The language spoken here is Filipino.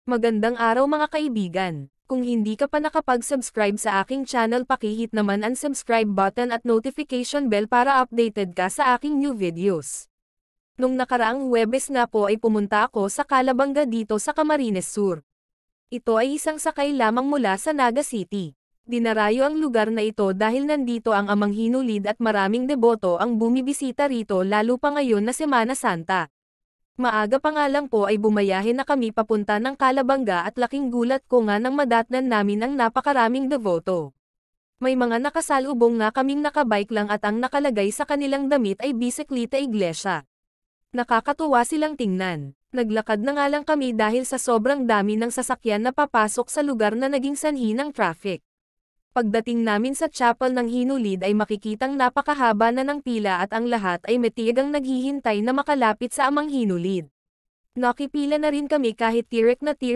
Magandang araw mga kaibigan. Kung hindi ka pa nakapag-subscribe sa aking channel, pakihit naman ang subscribe button at notification bell para updated ka sa aking new videos. Nung nakaraang Huwebes nga po ay pumunta ako sa Calabanga dito sa Camarines Sur. Ito ay isang sakay lamang mula sa Naga City. Dinarayo ang lugar na ito dahil nandito ang Amang Hinulid at maraming deboto ang bumibisita rito, lalo pa ngayon na Semana Santa. Maaga pa nga lang po ay bumayahe na kami papunta ng Calabanga at laking gulat ko nga nang madatnan namin ang napakaraming deboto. May mga nakasalubong nga kaming nakabike lang at ang nakalagay sa kanilang damit ay Bisikleta Iglesia. Nakakatuwa silang tingnan. Naglakad na nga lang kami dahil sa sobrang dami ng sasakyan na papasok sa lugar na naging sanhi ng traffic. Pagdating namin sa chapel ng Hinulid ay makikitang napakahaba na ng pila at ang lahat ay matiyagang naghihintay na makalapit sa Amang Hinulid. Nakipila na rin kami kahit tirek na tirek